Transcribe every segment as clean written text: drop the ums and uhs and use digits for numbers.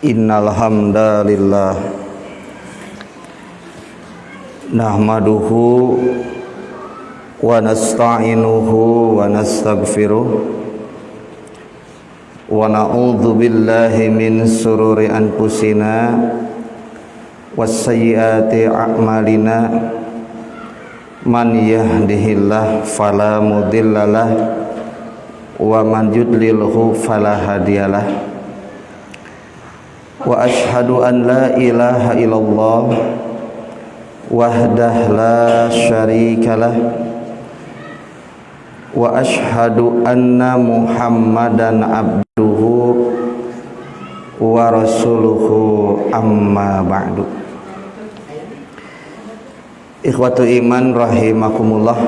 Innal hamdalillah nahmaduhu wa nasta'inuhu wa nastaghfiruh wa na'udzu billahi min sururi anfusina wassayyiati a'malina man yahdihillahu fala mudhillalah wa man yudlilhu fala hadiyalah. Wa ashhadu an la ilaha illallah wahdah la syarikalah wa ashhadu anna muhammadan abduhu wa rasuluhu amma ba'du. Ikhwatu iman rahimakumullah,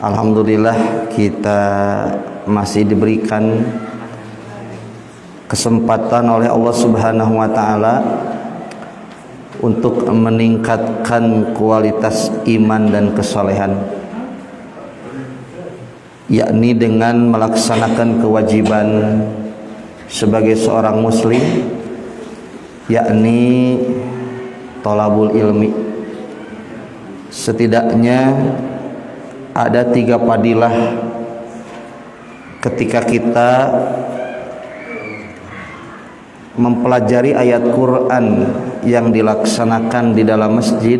alhamdulillah kita masih diberikan kesempatan oleh Allah Subhanahu wa taala untuk meningkatkan kualitas iman dan kesolehan, yakni dengan melaksanakan kewajiban sebagai seorang muslim, yakni thalabul ilmi. Setidaknya ada 3 fadilah ketika kita mempelajari ayat Quran yang dilaksanakan di dalam masjid.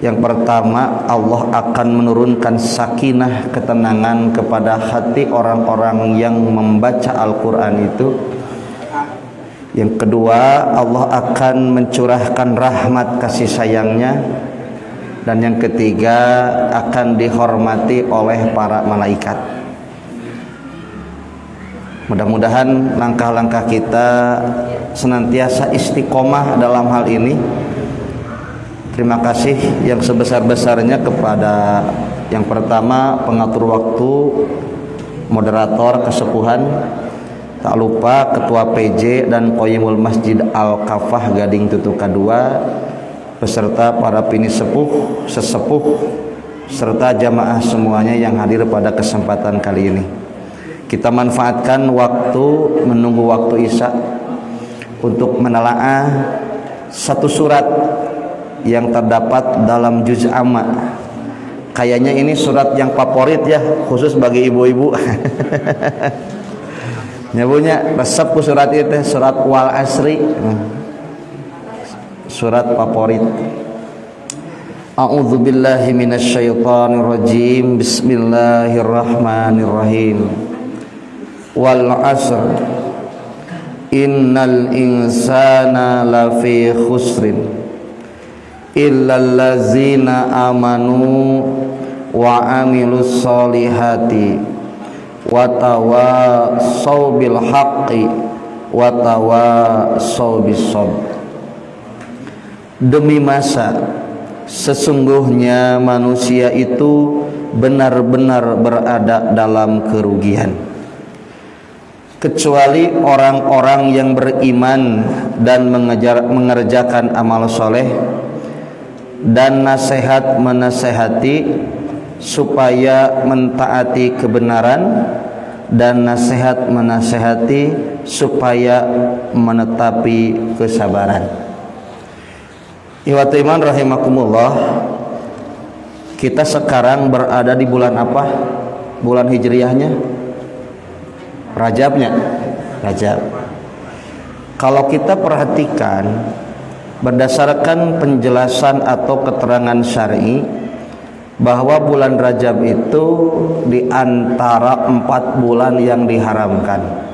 Yang pertama, Allah akan menurunkan sakinah, ketenangan kepada hati orang-orang yang membaca Al-Quran itu. Yang kedua, Allah akan mencurahkan rahmat kasih sayangnya. Dan yang ketiga, akan dihormati oleh para malaikat. Mudah-mudahan langkah-langkah kita senantiasa istiqomah dalam hal ini. Terima kasih yang sebesar-besarnya kepada yang pertama pengatur waktu, moderator kesepuhan, tak lupa ketua PJ dan Qoyimul Masjid Al-Kafah Gading Tutuka 2, beserta para pini sepuh, sesepuh, serta jamaah semuanya yang hadir pada kesempatan kali ini. Kita manfaatkan waktu menunggu waktu Isya untuk menelaah satu surat yang terdapat dalam juz amma. Kayaknya ini surat yang favorit ya, khusus bagi ibu-ibu. Nyabunya resep ku surat itu, surat Wal Asri. Surat favorit. A'udzu billahi minasyaitonir rajim. Bismillahirrahmanirrahim. Wal asr innal insana lafi khusrin illal ladzina amanu wa amilus solihati wa tawassaw bil haqqi wa tawassaw bis sabr. Demi masa sesungguhnya manusia itu benar-benar berada dalam kerugian, kecuali orang-orang yang beriman dan mengerjakan amal soleh dan nasihat menasehati supaya mentaati kebenaran dan nasihat menasehati supaya menetapi kesabaran. Ikhwatu iman rahimakumullah, kita sekarang berada di bulan apa? Bulan hijriyahnya? Rajabnya, Rajab. Kalau kita perhatikan berdasarkan penjelasan atau keterangan syar'i bahwa bulan Rajab itu di antara 4 bulan yang diharamkan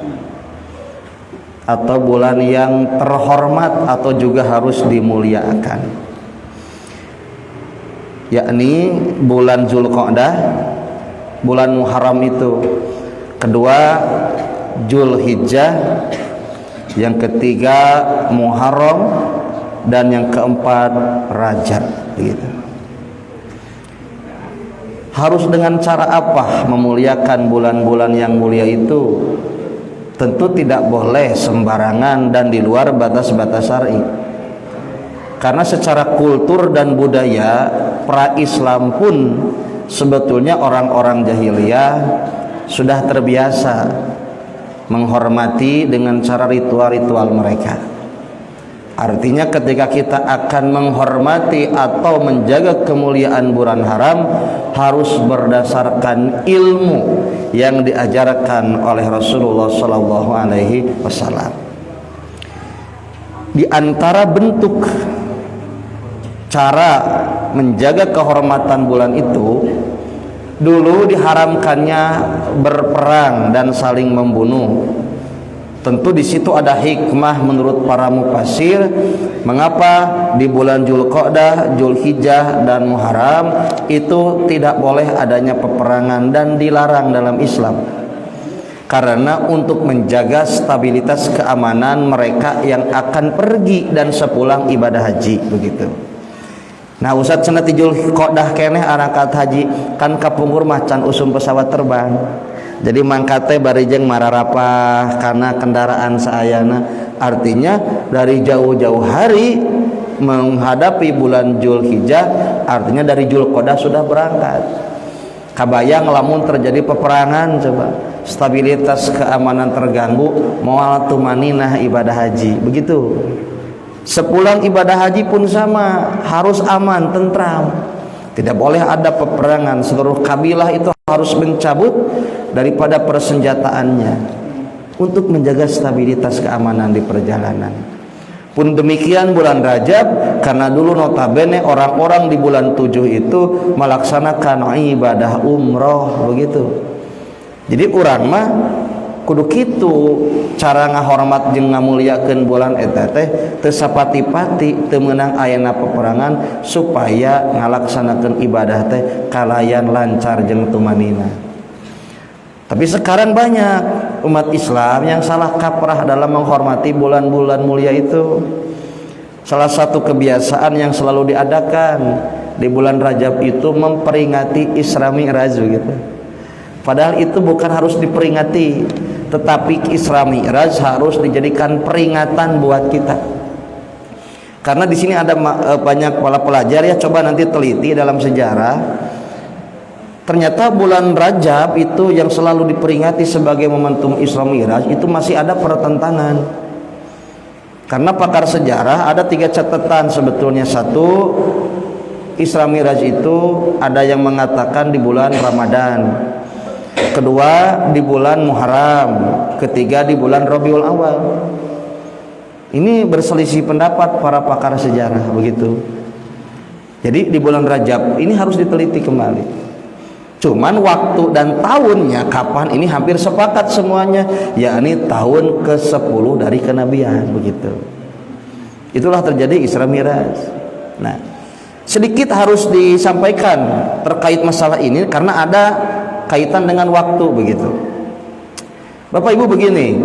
atau bulan yang terhormat atau juga harus dimuliakan, yakni bulan Zulqa'dah, bulan Muharram itu, kedua Zulhijjah, yang ketiga Muharram, dan yang keempat Rajab. Gitu. Harus dengan cara apa memuliakan bulan-bulan yang mulia itu? Tentu tidak boleh sembarangan dan di luar batas-batas syar'i. Karena secara kultur dan budaya pra-Islam pun sebetulnya orang-orang jahiliyah sudah terbiasa menghormati dengan cara ritual-ritual mereka. Artinya ketika kita akan menghormati atau menjaga kemuliaan bulan haram harus berdasarkan ilmu yang diajarkan oleh Rasulullah sallallahu alaihi wasallam. Di antara bentuk cara menjaga kehormatan bulan itu, dulu diharamkannya berperang dan saling membunuh. Tentu di situ ada hikmah menurut para mufassir mengapa di bulan Dzulqa'dah, Dzulhijjah dan Muharram itu tidak boleh adanya peperangan dan dilarang dalam Islam. Karena untuk menjaga stabilitas keamanan mereka yang akan pergi dan sepulang ibadah haji begitu. Nah, Ustadz cenah ti Dzulqa'dah keneh arakat haji kan kapungkur macan usum pesawat terbang. Jadi mangkate barijeng mararapah karena kendaraan saayana. Artinya dari jauh-jauh hari menghadapi bulan Dzulhijjah, artinya dari Dzulqa'dah sudah berangkat. Kabayang lamun terjadi peperangan, coba stabilitas keamanan terganggu, moal tumaninah ibadah haji begitu. Sepulang ibadah haji pun sama, harus aman, tentram. Tidak boleh ada peperangan. Seluruh kabilah itu harus mencabut daripada persenjataannya untuk menjaga stabilitas keamanan di perjalanan. Pun demikian bulan Rajab, karena dulu notabene orang-orang di bulan 7 itu melaksanakan ibadah umroh begitu. Jadi urang mah kudu kitu cara ngahormat jeung ngamuliakeun bulan eta teh teu sapati-pati teu meunang ayana peperangan supaya ngalaksanakeun ibadah teh kalayan lancar jeung tumanina. Tapi sekarang banyak umat Islam yang salah kaprah dalam menghormati bulan-bulan mulia itu. Salah satu kebiasaan yang selalu diadakan di bulan Rajab itu memperingati Isra Mi'raj gitu. Padahal itu bukan harus diperingati, tetapi Isra Mi'raj harus dijadikan peringatan buat kita. Karena di sini ada banyak para pelajar ya, coba nanti teliti dalam sejarah. Ternyata bulan Rajab itu yang selalu diperingati sebagai momentum Isra Mi'raj itu masih ada pertentangan. Karena pakar sejarah ada 3 catatan sebetulnya. Satu, Isra Mi'raj itu ada yang mengatakan di bulan Ramadan. Kedua di bulan Muharram, ketiga di bulan Rabiul Awal. Ini berselisih pendapat para pakar sejarah begitu. Jadi di bulan Rajab ini harus diteliti kembali. Cuman waktu dan tahunnya kapan ini hampir sepakat semuanya, yakni tahun ke-10 dari kenabian begitu. Itulah terjadi Isra Mi'raj. Nah, sedikit harus disampaikan terkait masalah ini karena ada kaitan dengan waktu begitu. Bapak Ibu begini,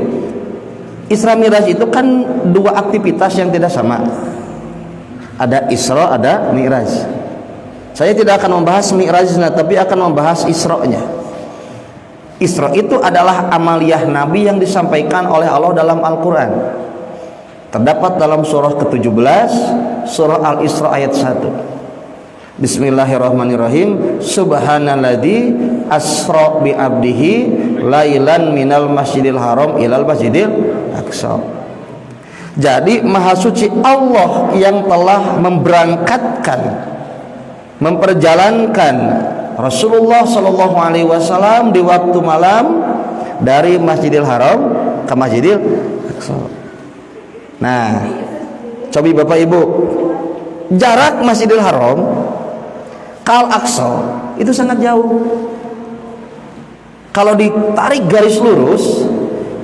Isra Mi'raj itu kan 2 aktivitas yang tidak sama. Ada Isra, ada Mi'raj. Saya tidak akan membahas Mi'rajnya, tapi akan membahas Isra-nya. Isra itu adalah amaliyah Nabi yang disampaikan oleh Allah dalam Al-Quran. Terdapat dalam surah ke-17, surah Al-Isra ayat 1. Bismillahirrahmanirrahim. Subhanalladzi asra bi abdihi lailan minal masjidil haram ilal masjidil aqsa. Jadi maha suci Allah yang telah memberangkatkan, memperjalankan Rasulullah sallallahu alaihi wasallam di waktu malam dari Masjidil Haram ke Masjidil Aqsa. Nah, coba Bapak Ibu, jarak Masjidil Haram ke Al-Aqsa itu sangat jauh. Kalau ditarik garis lurus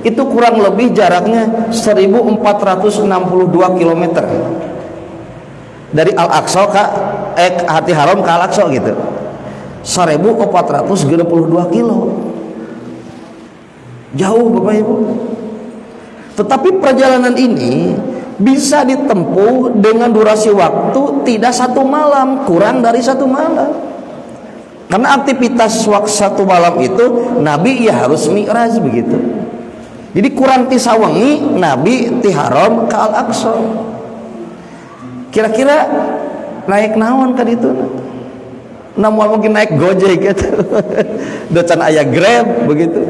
itu kurang lebih jaraknya 1462 km dari Al-Aqsa ke Hati Haram ke Al-Aqsa gitu. 1462 kilo. Jauh Bapak Ibu. Tetapi perjalanan ini bisa ditempuh dengan durasi waktu tidak 1 malam, kurang dari 1 malam. Karena aktivitas waktu 1 malam itu Nabi ya harus Mi'raj begitu. Jadi kurang ti sawengi Nabi ti Haram ke Al-Aqsa. Kira-kira naik naon ka ditu? Namun mungkin naik Gojek gitu. Docan aya Grab begitu.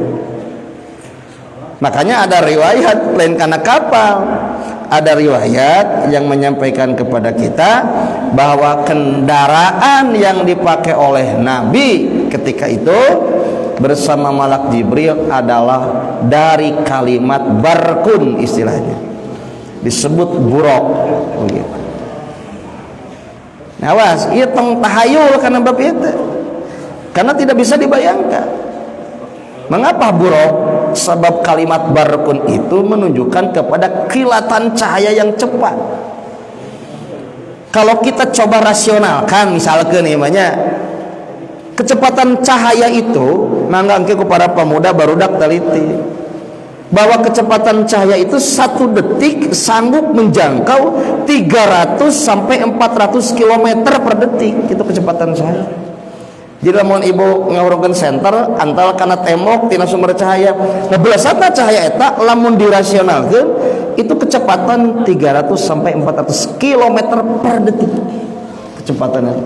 Makanya ada riwayat lain karena kapal, ada riwayat yang menyampaikan kepada kita bahwa kendaraan yang dipakai oleh Nabi ketika itu bersama malak Jibril adalah dari kalimat barkun, istilahnya disebut buruk begitu. Nah, awas, ieu tong tahayul karena bab itu. Karena tidak bisa dibayangkan. Mengapa buruk? Sebab kalimat barkun itu menunjukkan kepada kilatan cahaya yang cepat. Kalau kita coba rasionalkan, misalkan namanya kecepatan cahaya itu, mangga engke ku para pemuda barudak teliti bahwa kecepatan cahaya itu 1 detik sanggup menjangkau 300 sampai 400 km per detik. Itu kecepatan cahaya. Jadi lamun ibu ngawurkeun senter antal kana tembok tina sumber cahaya, ngebelasatna cahaya eta lamun dirasionalkeun itu kecepatan 300 sampai 400 km per detik kecepatannya.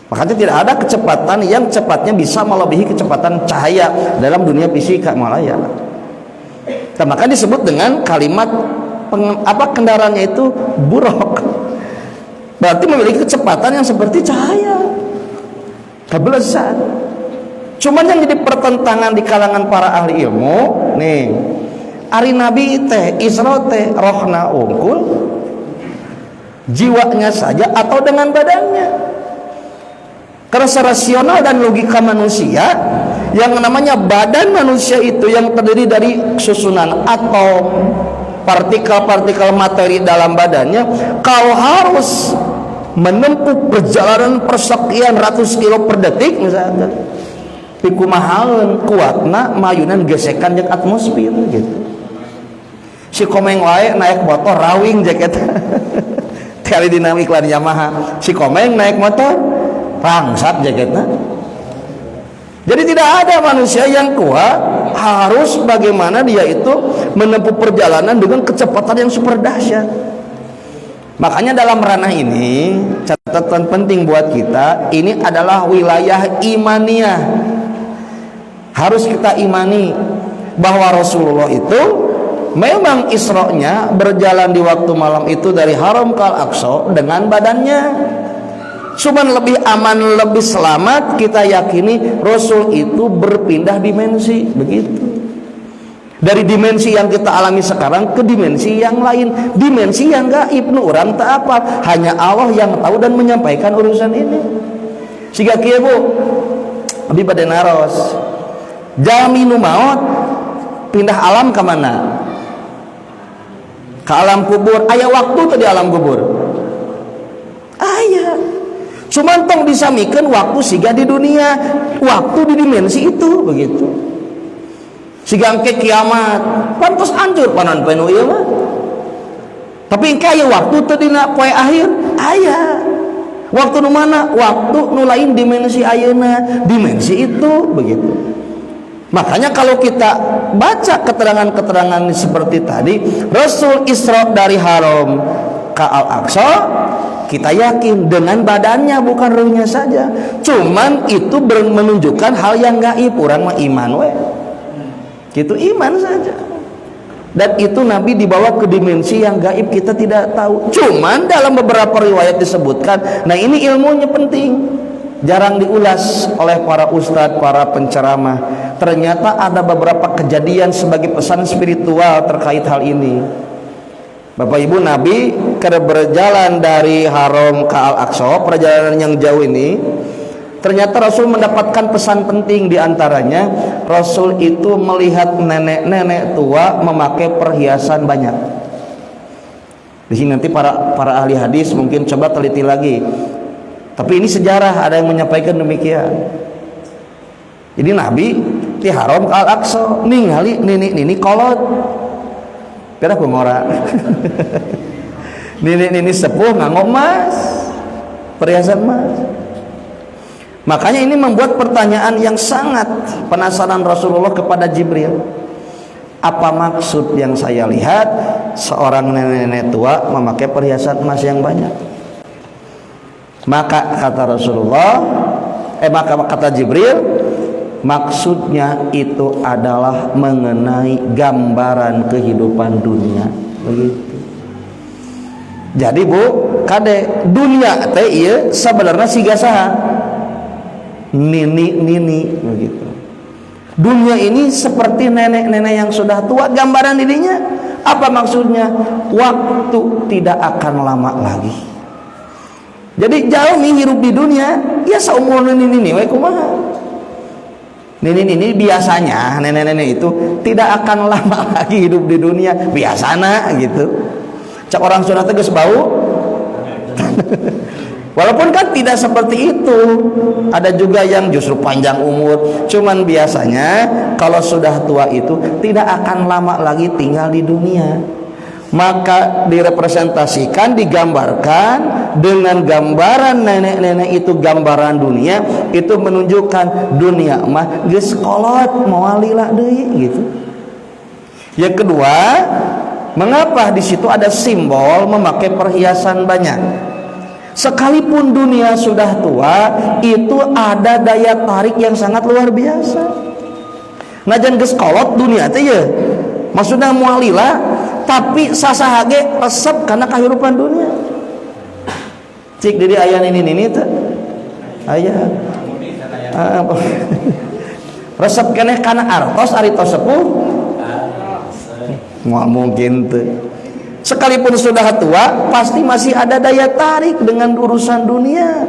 Makanya tidak ada kecepatan yang cepatnya bisa melebihi kecepatan cahaya dalam dunia fisika malaya. Nah, maka disebut dengan kalimat kendaraannya itu buruk. Berarti memiliki kecepatan yang seperti cahaya. Kebelesan. Cuman yang jadi pertentangan di kalangan para ahli ilmu, nih, ari Nabi teh Isra teh rohna unggul, jiwanya saja atau dengan badannya. Karena secara rasional dan logika manusia, yang namanya badan manusia itu yang terdiri dari susunan atom, partikel-partikel materi dalam badannya, kalau harus menempuh perjalanan persekian ratus kilo per detik misalnya, pikumahalan kuatna mayunan gesekan jeung atmosfer gitu. Si Komeng wae naik motor rawing jaket. Kali dina iklan Yamaha, si Komeng naik motor rangsat jaketnya. Jadi tidak ada manusia yang kuat, harus bagaimana dia itu menempuh perjalanan dengan kecepatan yang super dahsyat. Makanya dalam ranah ini catatan penting buat kita, ini adalah wilayah imaniyah. Harus kita imani bahwa Rasulullah itu memang Isra-nya berjalan di waktu malam itu dari Haram ke Al-Aqsa dengan badannya. Cuman lebih aman, lebih selamat kita yakini Rasul itu berpindah dimensi, begitu. Dari dimensi yang kita alami sekarang ke dimensi yang lain, dimensi yang gaib nu urang teu apal, hanya Allah yang tahu dan menyampaikan urusan ini. Siga kieu Bu, abdi bade naros. Jalmi nu maot pindah alam ka mana? Ka alam kubur. Aya waktu teh di alam kubur. Aya. Cuman tong disamikeun waktu siga di dunia, waktu di dimensi itu, begitu. Siga engke kiamat, pantos anjur panon poe nu ieu mah. Tapi engke aya waktu teu dina poe akhir, aya. Waktu nu mana? Waktu nu lain dimensi ayeuna, dimensi itu, begitu. Makanya kalau kita baca keterangan-keterangan seperti tadi, Rasul Isra dari Haram ke Al-Aqsa, kita yakin dengan badannya bukan ruhnya saja. Cuman itu menunjukkan hal yang gaib, urang mah iman we. Gitu, iman saja. Dan itu Nabi dibawa ke dimensi yang gaib, kita tidak tahu. Cuman dalam beberapa riwayat disebutkan, nah ini ilmunya penting, jarang diulas oleh para ustadz, para penceramah. Ternyata ada beberapa kejadian sebagai pesan spiritual terkait hal ini. Bapak Ibu, Nabi berjalan dari Haram ke Al-Aqsa, perjalanan yang jauh ini, ternyata Rasul mendapatkan pesan penting. diantaranya Rasul itu melihat nenek-nenek tua memakai perhiasan banyak. Di sini nanti para ahli hadis mungkin coba teliti lagi. Tapi ini sejarah, ada yang menyampaikan demikian. Jadi Nabi di Haram ke Al-Aqsa ningali nini kolot. Kira aku ngora. Nini sepuh nganggo emas, perhiasan emas. Makanya ini membuat pertanyaan yang sangat penasaran Rasulullah kepada Jibril. Apa maksud yang saya lihat seorang nenek-nenek tua memakai perhiasan emas yang banyak? Maka kata Rasulullah, maka kata Jibril, maksudnya itu adalah mengenai gambaran kehidupan dunia begitu. Jadi Bu kade dunia teh ieu sebenarnya siga saha nini begitu. Dunia ini seperti nenek-nenek yang sudah tua, gambaran dirinya apa maksudnya? Waktu tidak akan lama lagi. Jadi jauh nih hirup di dunia ya seumur nini we kumaha. Nini biasanya nenek-nenek itu tidak akan lama lagi hidup di dunia biasana gitu. Cak orang sudah tegas bau. Walaupun kan tidak seperti itu, ada juga yang justru panjang umur. Cuman biasanya kalau sudah tua itu tidak akan lama lagi tinggal di dunia. Maka direpresentasikan, digambarkan dengan gambaran nenek-nenek itu, gambaran dunia itu menunjukkan dunia mah geus kolot moal lila deui gitu. Yang kedua, mengapa di situ ada simbol memakai perhiasan banyak? Sekalipun dunia sudah tua, itu ada daya tarik yang sangat luar biasa. Najan geus kolot dunia teh ya. Maksudnya moal lila, tapi sasaha ge resep karena kehidupan dunia. Cik diri aya nini teh. Aya. Resep keneh kana artos ari tos sepuh. Moal mungkin teh. Sekalipun sudah tua, pasti masih ada daya tarik dengan urusan dunia.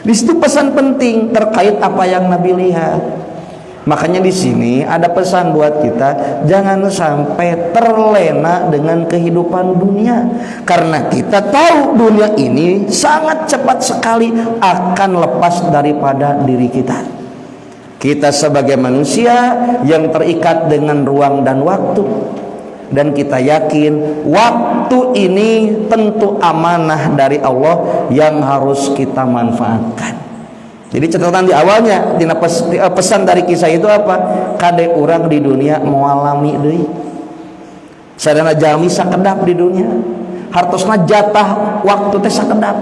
Di situ pesan penting terkait apa yang Nabi lihat. Makanya di sini ada pesan buat kita, jangan sampai terlena dengan kehidupan dunia. Karena kita tahu dunia ini sangat cepat sekali akan lepas daripada diri kita. Kita sebagai manusia yang terikat dengan ruang dan waktu. Dan kita yakin waktu ini tentu amanah dari Allah yang harus kita manfaatkan. Jadi catatan di awalnya, pesan dari kisah itu apa? Kade urang di dunia moalami deui. Sadana jalmi sakedap di dunia. Hartosna jatah waktu teh sakedap.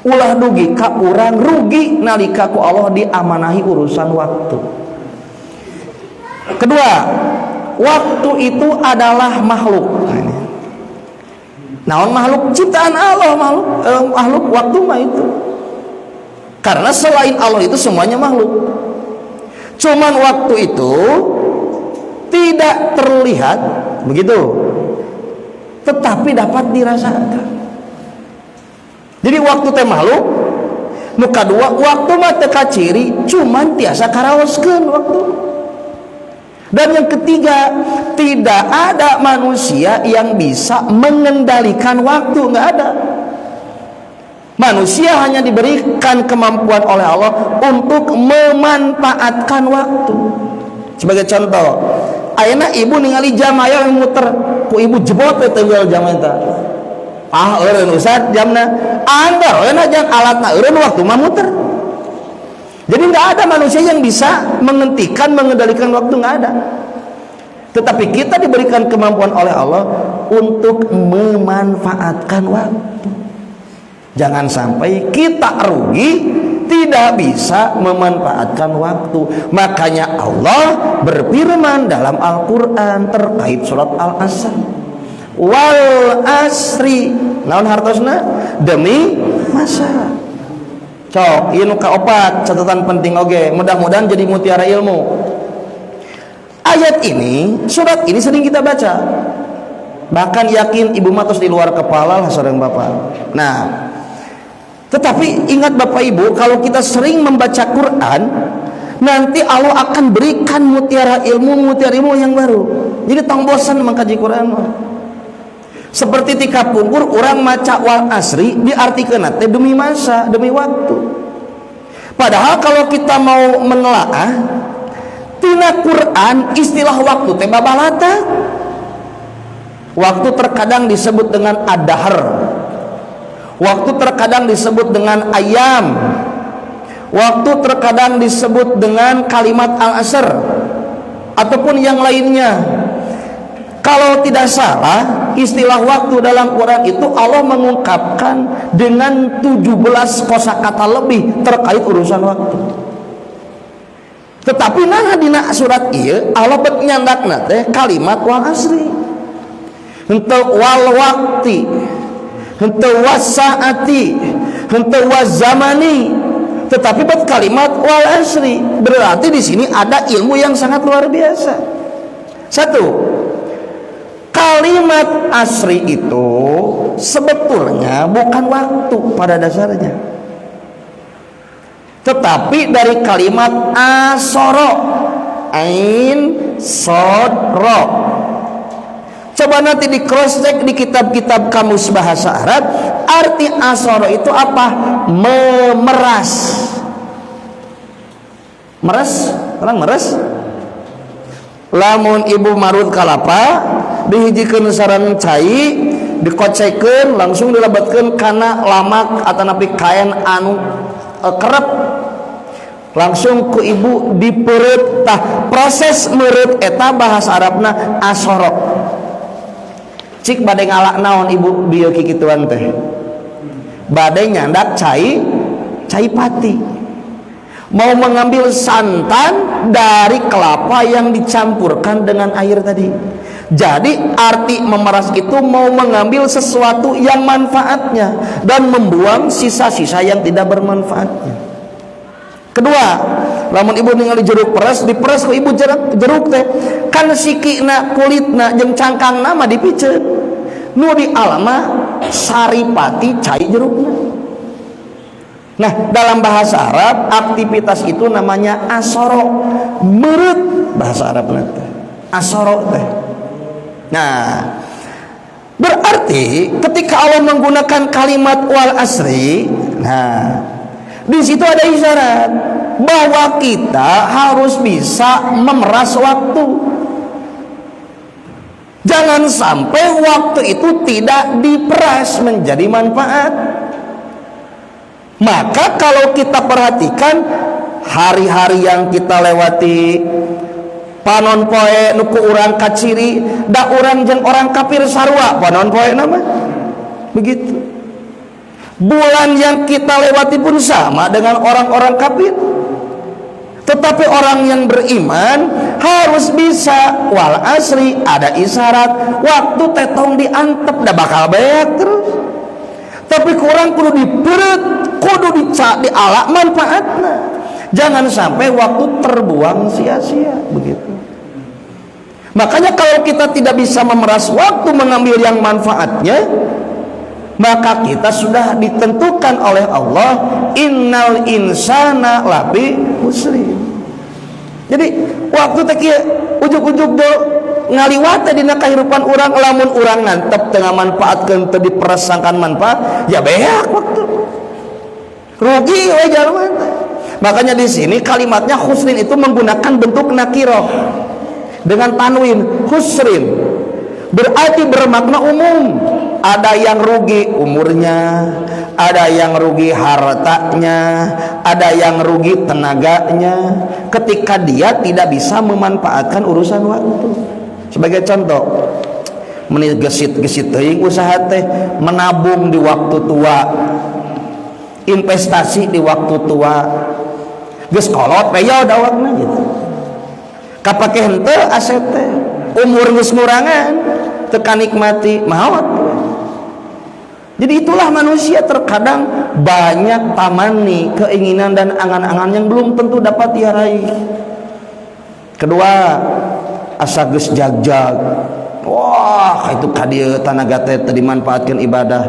Ulah dugi ka urang rugi nalika ku Allah diamanahi urusan waktu. Kedua, waktu itu adalah makhluk. Naon makhluk? Ciptaan Allah, makhluk waktu mah itu. Karena selain Allah itu semuanya makhluk. Cuman waktu itu tidak terlihat begitu, tetapi dapat dirasakan. Jadi waktu teh makhluk. Nu kadua, waktu mah teu kaciri, cuman tiasa karaoskeun waktu. Dan yang ketiga, tidak ada manusia yang bisa mengendalikan waktu, nggak ada. Manusia hanya diberikan kemampuan oleh Allah untuk memanfaatkan waktu. Sebagai contoh, ayeuna ibu ningali jam aya yang muter, ku ibu jebot teh teugal jam eta. Eureun Ustaz jamna, anda eureun jang alatna eureun waktu mah muter. Jadi nggak ada manusia yang bisa menghentikan, mengendalikan waktu, nggak ada. Tetapi kita diberikan kemampuan oleh Allah untuk memanfaatkan waktu. Jangan sampai kita rugi, tidak bisa memanfaatkan waktu. Makanya Allah berfirman dalam Al-Quran terkait surat Al-Asr. Wal asri, naon hartosna? Demi masa. Cok, ieu nu kaopat catatan penting oge. Mudah-mudahan jadi mutiara ilmu. Ayat ini, surat ini sering kita baca. Bahkan yakin ibu matos di luar kepala lah sareng Bapak. Nah, tetapi ingat Bapak Ibu, kalau kita sering membaca Quran, nanti Allah akan berikan mutiara ilmu yang baru. Jadi tong bosan mengkaji Quran. Seperti tika pungkur orang maca wal asri diartikeun teh demi masa, demi waktu. Padahal kalau kita mau menelaah tina Quran istilah waktu teh babalata. Waktu terkadang disebut dengan ad-dahr. Waktu terkadang disebut dengan ayam. Waktu terkadang disebut dengan kalimat al-asr ataupun yang lainnya. Kalau tidak salah, istilah waktu dalam Quran itu Allah mengungkapkan dengan 17 kosakata lebih terkait urusan waktu. Tetapi nah dina surat ieu Allah bet nyandakna teh kalimat wal asri, henteu wal waqti, henteu wasaati, henteu wazamani, tetapi bet kalimat wal asri. Berarti di sini ada ilmu yang sangat luar biasa. Satu, kalimat asri itu sebetulnya bukan waktu pada dasarnya, tetapi dari kalimat asoro, ain sod ro. Coba nanti di cross check di kitab-kitab kamus bahasa Arab, arti asoro itu apa? Memeras. Meres, orang meres. Lamun ibu marut kalapa dihijikeun saran cai, dikocekeun langsung dilebatkeun kana lamak atanapi kain anu kerep, langsung ku ibu dipereut. Tah proses meureut eta bahasa Arabna asoro. Cik bade ngalak naon ibu bieu kikituan teh? Bade nyandak cai pati. Mau mengambil santan dari kelapa yang dicampurkan dengan air tadi. Jadi arti memeras itu mau mengambil sesuatu yang manfaatnya dan membuang sisa-sisa yang tidak bermanfaatnya. Kedua, lamun ibu ningali jeruk peres, diperes ku ibu jeruk teh kan sikina, kulitna jeung cangkangna mah dipiceun. Nu di alama saripati cai jerukna. Nah, dalam bahasa Arab aktivitas itu namanya asoro, meureut bahasa Arab nanti. Asoro teh. Nah, berarti ketika Allah menggunakan kalimat wal asri, nah di situ ada isyarat bahwa kita harus bisa memeras waktu. Jangan sampai waktu itu tidak diperas menjadi manfaat. Maka kalau kita perhatikan hari-hari yang kita lewati, panon poe nuku urang kaciri, da urang jeung orang kafir sarua panon poe nama. Begitu. Bulan yang kita lewati pun sama dengan orang-orang kafir. Tetapi orang yang beriman harus bisa wal asri, ada isyarat waktu tetong diantep da bakal beak terus. Tapi kurang kudu dipereut, kudu diala manfaatna. Jangan sampai waktu terbuang sia-sia begitu. Makanya kalau kita tidak bisa memeras waktu mengambil yang manfaatnya, maka kita sudah ditentukan oleh Allah, innal insana labi husri. Jadi waktu teh kieu ujug-ujug do ngaliwat dina kahirupan urang, lamun urang ngantep teu ngamanfaatkeun teu diperesangkan manfaat, ya beak waktu. Rugi we jalma teh. Makanya di sini kalimatnya husrin itu menggunakan bentuk nakirah dengan tanwin husrin. Berarti bermakna umum. Ada yang rugi umurnya, ada yang rugi hartanya, ada yang rugi tenaganya ketika dia tidak bisa memanfaatkan urusan waktu. Sebagai contoh, meni gesit-gesit teuing usaha teh menabung di waktu tua, investasi di waktu tua, geus kolot peyo dawakna gitu. Kapake henteu aset teh, umur geus ngurangan, teu kanikmati maot. Jadi itulah manusia terkadang banyak tamani, keinginan dan angan-angan yang belum tentu dapat dia raih. Kedua, asa geus jagjag. Wah, itu ka dieu tanaga teh teu dimanfaatkeun ibadah.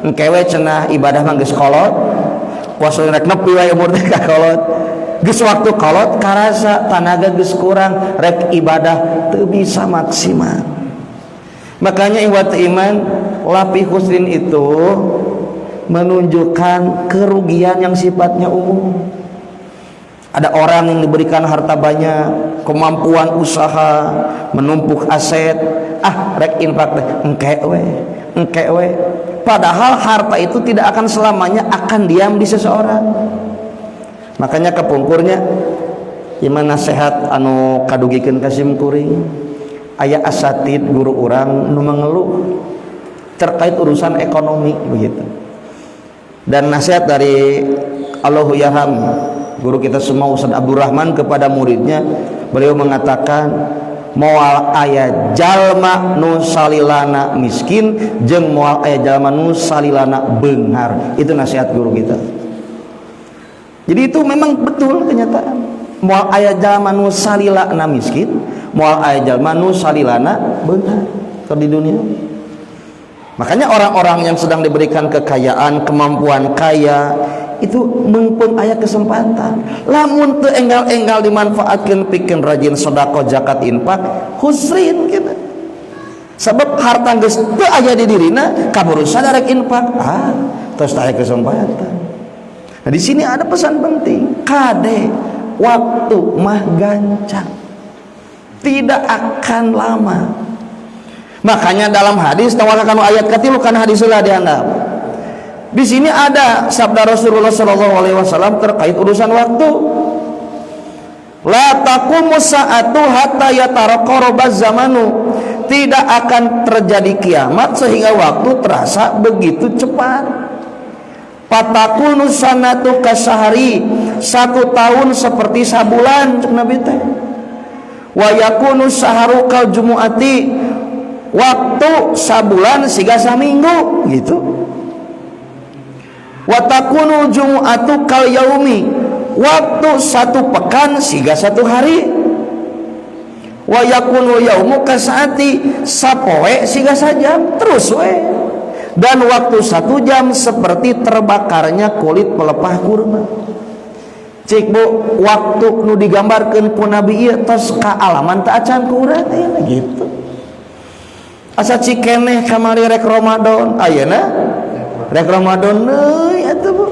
Engkewe cenah ibadah mah geus kolot. Puasa rek nepi wae umur teh ka kolot. Geus waktu kolot karasa tanaga geus kurang, rek ibadah teu bisa maksimal. Makanya iwat iman, lapi husrin itu menunjukkan kerugian yang sifatnya umum. Ada orang yang diberikan harta banyak, kemampuan usaha, menumpuk aset, rek infak teh engke we. Padahal harta itu tidak akan selamanya akan diam di seseorang. Makanya kepungkurnya iman nasihat anu kadugikeun ka sim kuring. Aya asatid guru orang nu mengeluh terkait urusan ekonomi begitu. Dan nasihat dari Allahu Yarham guru kita semua Ustaz Abdurrahman kepada muridnya, beliau mengatakan moal aya jalma nu salilana miskin jeung moal aya jalma nu salilana beunghar. Itu nasihat guru kita. Jadi itu memang betul kenyataan. Moal aya jalma nu salilana miskin, moal aya jalma nu salilana beunghar di dunia. Makanya orang-orang yang sedang diberikan kekayaan, kemampuan kaya itu mumpung aya kesempatan, lamun teu enggal-enggal dimanfaatkeun pikeun rajin sedekah, zakat, infak, husrin gitu. Sebab harta geus teu aya di dirina, kaburu sadarek infak, terus aya kesempatan. Nah, di sini ada pesan penting, kade waktu mah gancang, tidak akan lama. Makanya dalam hadis tawakalkan ayat katilu kan hadis lah dihandap. Di sini ada sabda Rasulullah sallallahu alaihi wasallam terkait urusan waktu. La taqumu sa'atu hatta yataraqarabaz zamanu. Tidak akan terjadi kiamat sehingga waktu terasa begitu cepat. Fatakunu sanatu kasahari. 1 tahun seperti sabulan cek Nabi teh. Wa yakunu saharu kal jumu'ati. Waktu sabulan siga saminggu gitu. Wa takunu jumu'atu kal yaumi. Waktu 1 pekan siga 1 hari. Wa yakunu yaumu kasaati. Sapoe siga sajam terus we. Dan waktu 1 jam seperti terbakarnya kulit pelepah kurma. Cik bu, waktu nu digambarkeun ku Nabi ieu tos kaalaman teu acan ku urang gitu. Asa cikeneh kamari rek Ramadan, ayeuna rek Ramadan deui atuh bu.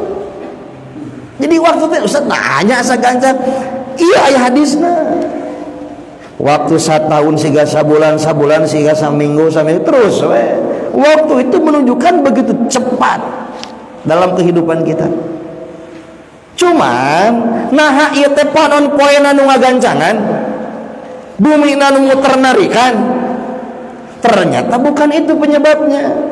Jadi waktu teh Ustaz nanya asa gancar, iya aya hadisna. Waktu 1 tahun siga sabulan, sabulan siga saminggu, saminggu terus we. Waktu itu menunjukkan begitu cepat dalam kehidupan kita. Cuman naha ieu teh panon poena nu ngagancangan, bumi nu muter narikan. Ternyata bukan itu penyebabnya.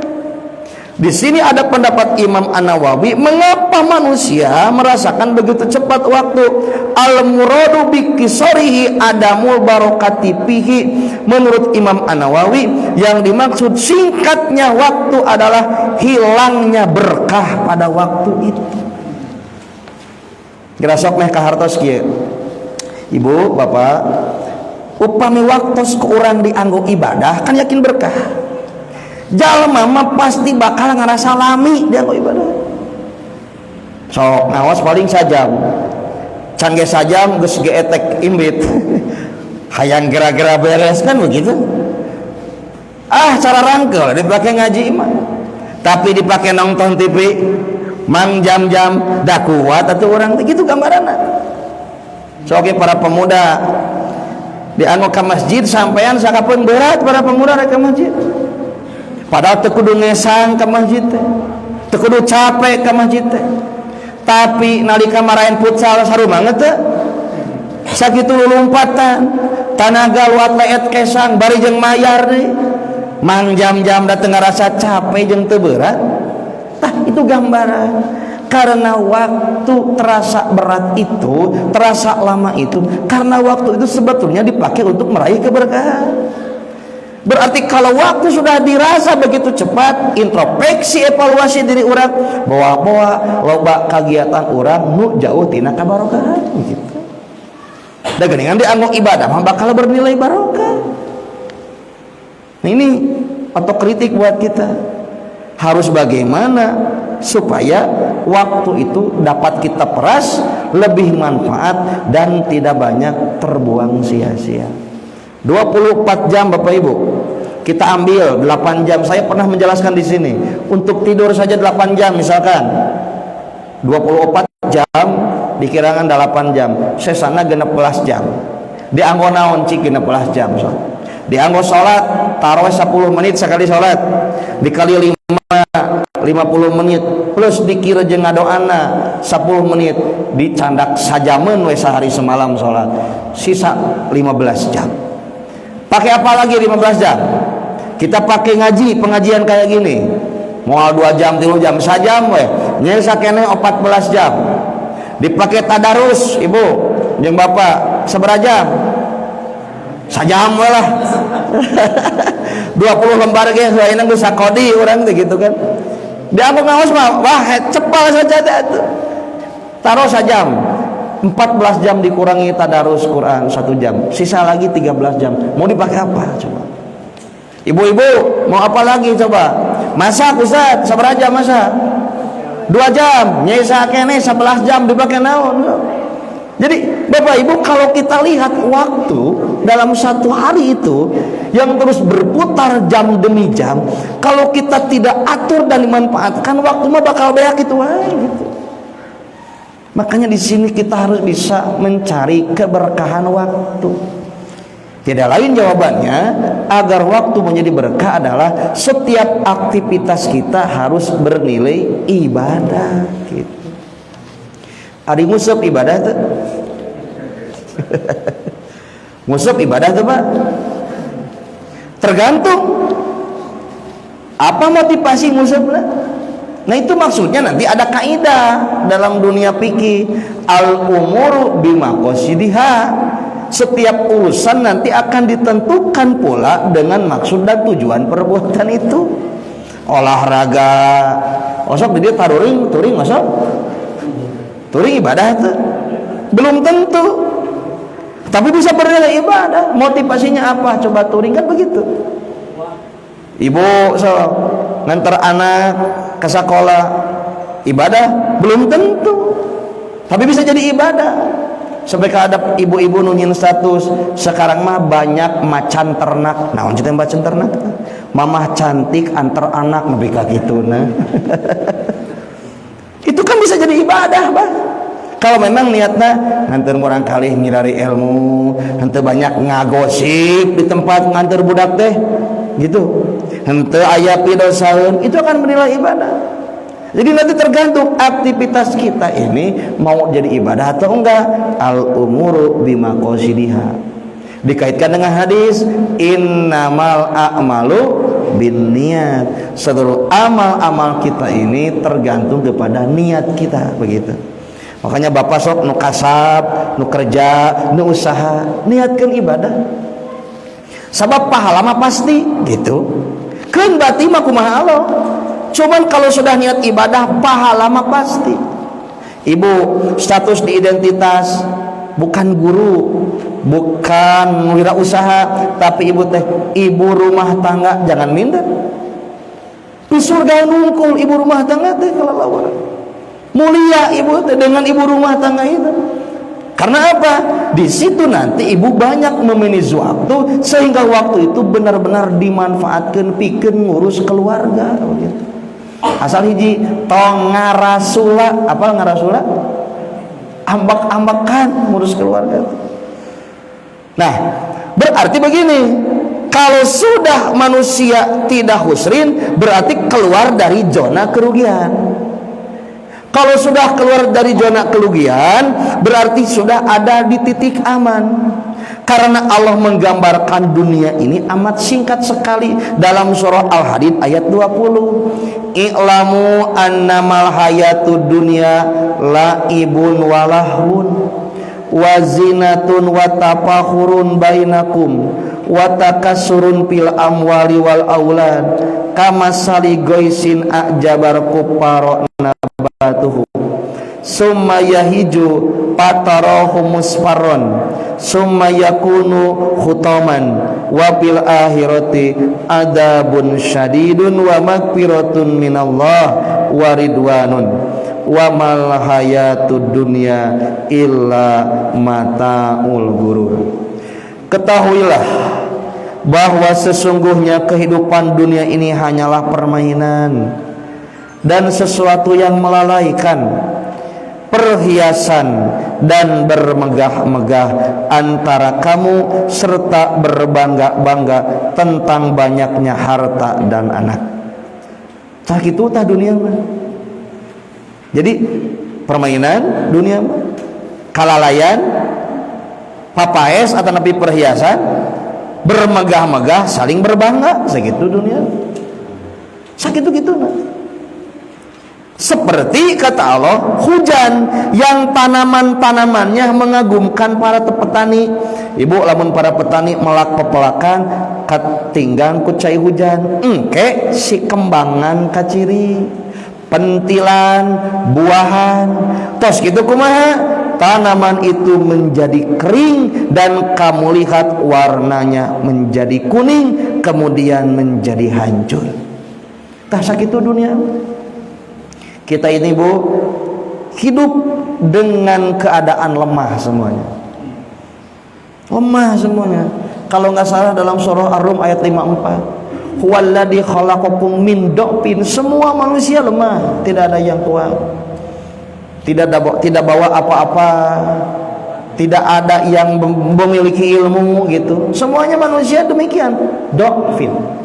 Di sini ada pendapat Imam An-Nawawi, mengapa manusia merasakan begitu cepat waktu? Al-muradu bi qisarihi adamul barakati fihi. Menurut Imam An-Nawawi, yang dimaksud singkatnya waktu adalah hilangnya berkah pada waktu itu. Gerasok meh ka hartos kieu. Ibu, bapak, upami waktu ke urang dianggo ibadah kan yakin berkah. Jalma mah pasti bakal ngerasa lami dianggo ibadah. Sok ngawas paling sajam. Can ge sajam geus ge etek imbit. Hayang gerak-gerak beres kan begitu. Cara rangkel dipakai ngaji mah. Tapi dipakai nonton TV mang jam-jam da kuat atuh urang teh kitu gambaranna. Sok para pemuda dianggo ke masjid sampean sakapeun berat para pemuda rek ke masjid. Padahal teu kudu ngesang ke masjid teh. Teu kudu capek ke masjid teh. Tapi nalika maraen futsal sarumanget teh sakitu lompatan, tanaga luat leet kesang bari jeung mayar deui. Mang jam-jam da teu ngarasa capek jeung teu berat. Itu gambaran. Karena waktu terasa berat itu, terasa lama itu, karena waktu itu sebetulnya dipakai untuk meraih keberkahan. Berarti kalau waktu sudah dirasa begitu cepat, introspeksi evaluasi diri orang, bawa-bawa loba kegiatan orang nu jauh tina kabarokahan gitu. Da geuningan dianggo ibadah mah bakal bernilai barokah. Nah, ini otokritik buat kita. Harus bagaimana supaya waktu itu dapat kita peras lebih manfaat dan tidak banyak terbuang sia-sia. 24 jam Bapak Ibu kita ambil 8 jam. Saya pernah menjelaskan di sini untuk tidur saja 8 jam misalkan 24 jam dikirakan 8 jam sesana 16 jam dianggo naon cik 16 jam so. Dianggo salat tarawih 10 menit sekali salat dikali 50 menit plus dikira jeung ngadoana 10 menit dicandak sajameun we sehari semalam salat sisa 15 jam. Pakai apa lagi 15 jam? Kita pakai ngaji, pengajian kayak gini. Moal 2 jam, 3 jam, sajam we. Nya sakeneh 14 jam. dipakai tadarus ibu jeung bapak sabaraha jam? Sajam we lah. 20 lembar ge ayeuna geus sakodi urang teh gitu kan. Di aku ngaos mah wah cepal saja teh atuh. Taruh sajam. 14 jam dikurangi tadarus Quran 1 jam. Sisa lagi 13 jam. Mau dipakai apa coba? Ibu-ibu mau apa lagi coba? Masak Ustaz, sabaraha jam masak? 2 jam. Nyisa kene 11 jam dipakai naon? Jadi Bapak Ibu, kalau kita lihat waktu dalam satu hari itu yang terus berputar jam demi jam, kalau kita tidak atur dan dimanfaatkan, waktu mah bakal beak itu aja gitu. Makanya di sini kita harus bisa mencari keberkahan waktu. Tidak lain jawabannya agar waktu menjadi berkah adalah setiap aktivitas kita harus bernilai ibadah gitu. Ari nguseup ibadah tuh. Nguseup ibadah tuh Pak. Tergantung apa motivasi ngusupna. Nah itu maksudnya nanti ada kaidah dalam dunia fikih, al umuru bimaqasidiha. Setiap urusan nanti akan ditentukan pula dengan maksud dan tujuan perbuatan itu. Olahraga, osok dia taruring, turing osok. Turing ibadah itu belum tentu, tapi bisa bernilai ibadah. Motivasinya apa? Coba turing kan begitu. Ibu so ngantar anak ke sekolah, ibadah belum tentu, tapi bisa jadi ibadah. Sampai ada ibu-ibu nunyin status sekarang mah banyak macan ternak. Naon cenah macan ternak? Mamah cantik antar anak lebih kayak gitu nah. Itu kan bisa jadi ibadah, Bah. Kalau memang niatnya nganter orang kali ngirari ilmu, henteu banyak ngagosip di tempat nganter budak teh, gitu. Henteu aya pidosaeun, itu akan bernilai ibadah. Jadi nanti tergantung aktivitas kita ini mau jadi ibadah atau enggak. Al umuru bimaqasidiha. Dikaitkan dengan hadis innamal a'malu binniyat. Seluruh amal-amal kita ini tergantung kepada niat kita, begitu. Makanya bapak sok nu kasab, nu kerja, nu usaha, niatkan ibadah. Sabab pahala mah pasti, gitu. Keun bati mah kumaha Allah. Cuman kalau sudah niat ibadah, pahala mah pasti. Ibu status di identitas bukan guru, bukan wirausaha, tapi ibu teh ibu rumah tangga, jangan minder. Di surga nungkul ibu rumah tangga teh kelelawar. Mulia ibu teh dengan ibu rumah tangga itu. Karena apa? Di situ nanti ibu banyak memanage waktu sehingga waktu itu benar-benar dimanfaatkan pikeun ngurus keluarga, begitu. Asal hiji tong ngarasula, apa ngarasula? Ambak-ambakan ngurus keluarga. Nah, berarti begini, kalau sudah manusia tidak husrin, berarti keluar dari zona kerugian. Kalau sudah keluar dari zona kerugian, berarti sudah ada di titik aman. Karena Allah menggambarkan dunia ini amat singkat sekali dalam surah Al-Hadid ayat 20. I'lamu annamal hayatud dunya la'ibun walahun wazinatun watafakhurun bainakum watakasurun fil amwali wal aulad kamasali goisin a'jabar kuffara nabatuhu summa yahiju patarahu musfarron summa yakunu khutaman wa fil akhirati adabun syadidun wa magfiratun minallah wa ridwanun wa mal hayatud dunya illa mataul ghurur. Ketahuilah bahwa sesungguhnya kehidupan dunia ini hanyalah permainan dan sesuatu yang melalaikan, perhiasan dan bermegah-megah antara kamu serta berbangga-bangga tentang banyaknya harta dan anak. Tah kitu tah dunia mah. Jadi permainan dunia mah, kalalayan, papaes atau nabi perhiasan, bermegah-megah, saling berbangga, segitu dunia. Sakitu gitu nah. Seperti kata Allah, hujan yang tanaman-tanamannya mengagumkan para petani. Ibu lamun para petani melak pepelakan katinggang ku cai hujan, engke si kembangan kaciri, pentilan, buahan. Tos gitu kumaha? Tanaman itu menjadi kering dan kamu lihat warnanya menjadi kuning, kemudian menjadi hancur. Tah sakitu dunia. Kita ini Bu hidup dengan keadaan lemah semuanya. Lemah semuanya. Kalau nggak salah dalam surah Ar-Rum ayat 54, huwallazi khalaqakum min dha'fin. Semua manusia lemah, tidak ada yang kuat. Tidak bawa apa-apa. Tidak ada yang memiliki ilmu gitu. Semuanya manusia demikian. Dha'fin.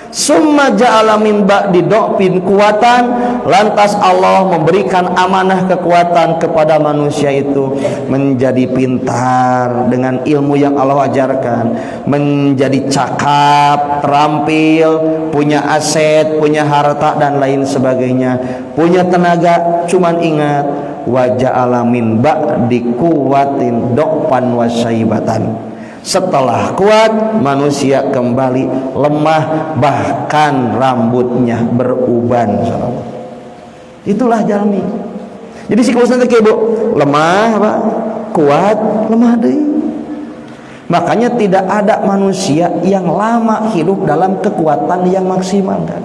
Summa ja'ala min ba'di dha'fin kuwatan, lantas Allah memberikan amanah kekuatan kepada manusia itu menjadi pintar dengan ilmu yang Allah ajarkan, menjadi cakap, terampil, punya aset, punya harta dan lain sebagainya, punya tenaga. Cuman ingat, wa ja'ala min ba'di quwwatin dha'fan wa syaibatan. Setelah kuat, manusia kembali lemah, bahkan rambutnya beruban. Itulah jalmi. Jadi siklusnya kayak Bu, lemah apa? Kuat, lemah deh. Makanya tidak ada manusia yang lama hidup dalam kekuatan yang maksimal kan.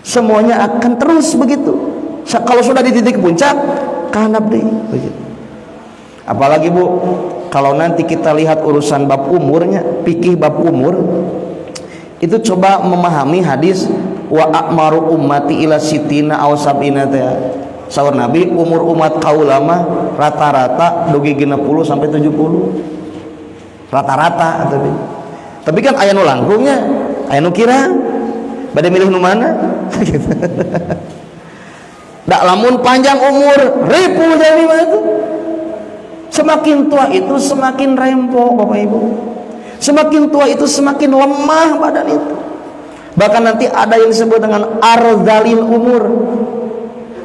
Semuanya akan terus begitu. Kalau sudah di titik puncak, kanap deh begitu. Apalagi Bu, kalau nanti kita lihat urusan bab umurnya, fikih bab umur, itu coba memahami hadis wa a'maru ummati ila sitina aw sab'ina teh. Saur Nabi, umur umat kaulama rata-rata dugi 60 sampai 70. Rata-rata tapi kan aya nu langgungnya, aya nu kira bade milih nu mana gitu. Da lamun panjang umur, ribu jadi mah itu. Semakin tua itu semakin rempo Bapak Ibu. Semakin tua itu semakin lemah badan itu. Bahkan nanti ada yang disebut dengan ardhalil umur.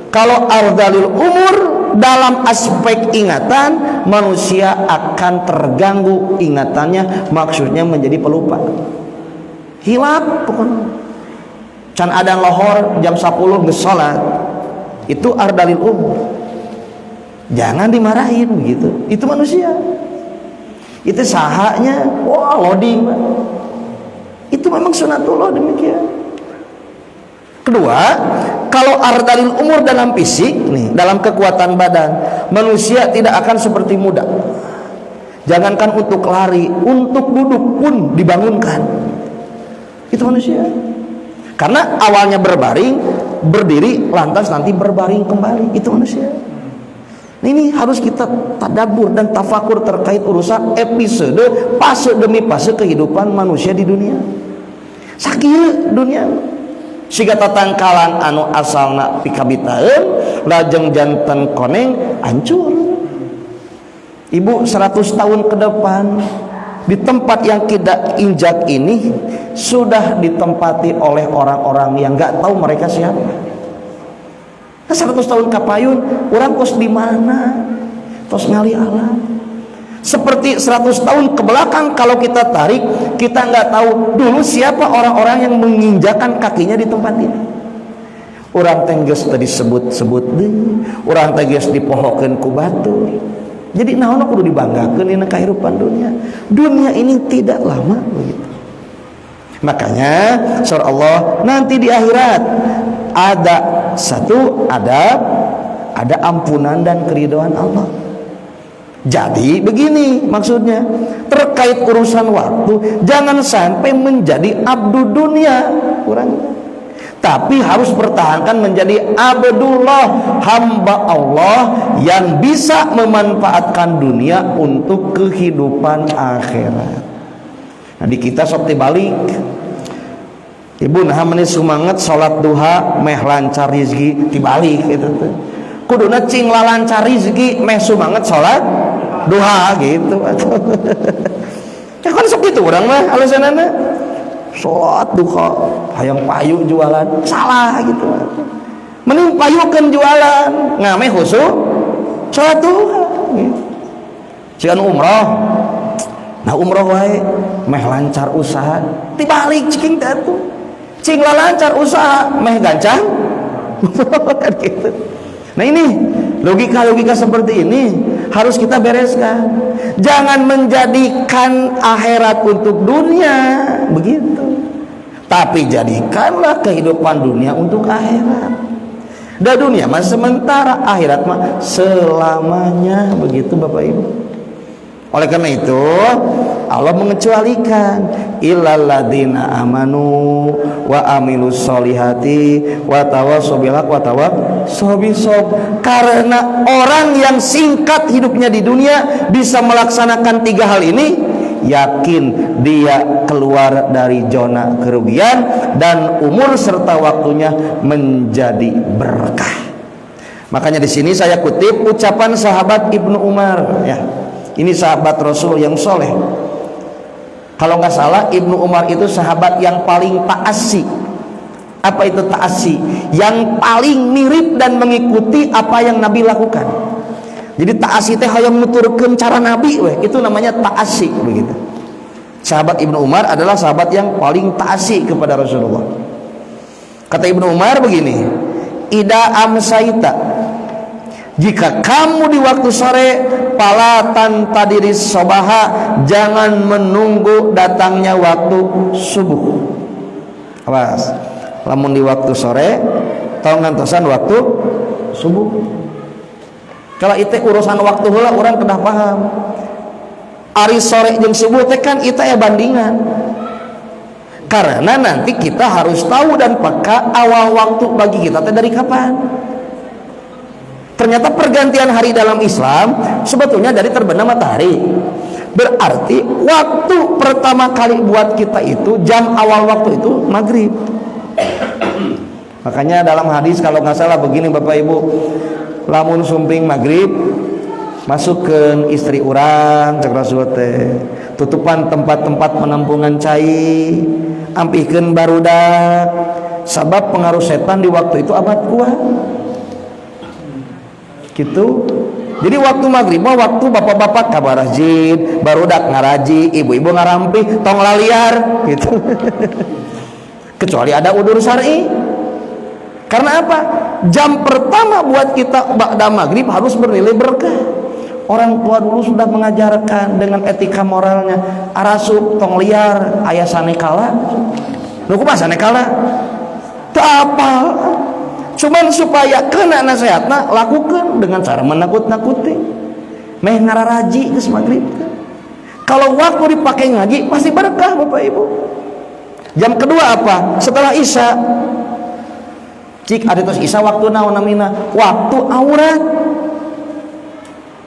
Kalau ardhalil umur dalam aspek ingatan, manusia akan terganggu ingatannya, maksudnya menjadi pelupa. Hilap pokoknya. Can adan lohor jam 10 geus salat. Itu ardhalil umur. Jangan dimarahin begitu. Itu manusia. Itu sahanya, wah loading. Itu memang sunatullah demikian. Kedua, kalau ardhalil umur dalam fisik nih, dalam kekuatan badan, manusia tidak akan seperti muda. Jangankan untuk lari, untuk duduk pun dibangunkan. Itu manusia. Karena awalnya berbaring, berdiri, lantas nanti berbaring kembali. Itu manusia. Ini harus kita tadabbur dan tafakur terkait urusan episode fase demi fase kehidupan manusia di dunia. Sakieu dunia. Siga tatangkalan anu asalna pikabitaeun lajeng janten koneng hancur. Ibu 100 tahun ke depan di tempat yang kita injak ini sudah ditempati oleh orang-orang yang enggak tahu mereka siapa. 100 tahun kapayun, orang kos di mana? Tos ngali alam. Seperti 100 tahun ke belakang kalau kita tarik, kita nggak tahu dulu siapa orang-orang yang menginjakan kakinya di tempat ini. Orang tengges tadi sebut-sebut deh, orang tengges dipohokeun ku batu. Jadi naon kudu dibanggakeun dina kehidupan dunia. Dunia ini tidak lama begitu. Makanya surah Allah nanti di akhirat ada satu adab, ada ampunan dan keridhaan Allah. Jadi begini maksudnya, terkait urusan waktu jangan sampai menjadi abdu dunia kurang, tapi harus pertahankan menjadi abdullah, hamba Allah yang bisa memanfaatkan dunia untuk kehidupan akhirat. Nah di kita sok dibalik. Ibu nah meni sumanget salat duha meh lancar rezeki dibalik gitu tuh. Kuduna cing lancar rezeki meh sumanget salat duha gitu. Ya kan sok gitu urang mah alasanana salat duha hayang payu jualan salah gitu. mending payukeun jualan ngame husu salat duha gitu. Cian umroh, nah umroh wae meh lancar usaha tibalik cing teh tuh cing lancar usaha meh gancang kan gitu. Nah ini logika seperti ini harus kita bereskan. Jangan menjadikan akhirat untuk dunia begitu, tapi jadikanlah kehidupan dunia untuk akhirat. Dan dunia mah sementara, akhirat mah selamanya begitu Bapak Ibu. Oleh karena itu Allah mengecualikan illal ladzina amanu wa amilus solihati wa tawassaw bil haqq wa tawassaw bis sabr. Karena orang yang singkat hidupnya di dunia bisa melaksanakan 3 hal ini, yakin dia keluar dari zona kerugian dan umur serta waktunya menjadi berkah. Makanya di sini saya kutip ucapan sahabat Ibnu Umar ya. Ini sahabat Rasul yang soleh. Kalau nggak salah Ibnu Umar itu sahabat yang paling ta'asi. Apa itu ta'asi? Yang paling mirip dan mengikuti apa yang Nabi lakukan. Jadi ta'asi teh hayang nuturkeun cara Nabi weh, itu namanya ta'asi begitu. Sahabat Ibnu Umar adalah sahabat yang paling ta'asi kepada Rasulullah. Kata Ibnu Umar begini, ida amsaita, jika kamu di waktu sore palatan tadiris sobaha, jangan menunggu datangnya waktu subuh. Awas, lamun di waktu sore tong ngantosan waktu subuh. Kalau itu urusan waktu heula orang kedah paham. Ari sore jeung subuh teh kan itu ya bandingan. Karena nanti kita harus tahu dan peka awal waktu bagi kita teh dari kapan. Ternyata pergantian hari dalam Islam sebetulnya dari terbenam matahari. Berarti waktu pertama kali buat kita itu jam awal waktu itu maghrib. Makanya dalam hadis kalau nggak salah begini Bapak Ibu, lamun sumping maghrib masukkan istri orang cek Rasul teh, tutupan tempat-tempat penampungan cai, ampihkeun barudak, sabab pengaruh setan di waktu itu abad kuat gitu. Jadi waktu maghrib waktu bapak-bapak kabarajin, barudak ngaraji, ibu-ibu ngarampih, tong laliar gitu. Kecuali ada udur syar'i. Karena apa? Jam pertama buat kita ba'da maghrib harus bernilai berkah. Orang tua dulu sudah mengajarkan dengan etika moralnya, arasup tong liar aya sanekala. Nu kumaha sanekala? Teu apal. Cuman supaya kena nasihatna lakukan dengan cara menakut-nakuti. Meh ngararaji geus maghrib. Kalau waktu dipakai ngaji pasti berkah Bapak Ibu. Jam kedua apa? Setelah Isya. Cik aditos Isya waktu naon namina? Waktu aurat.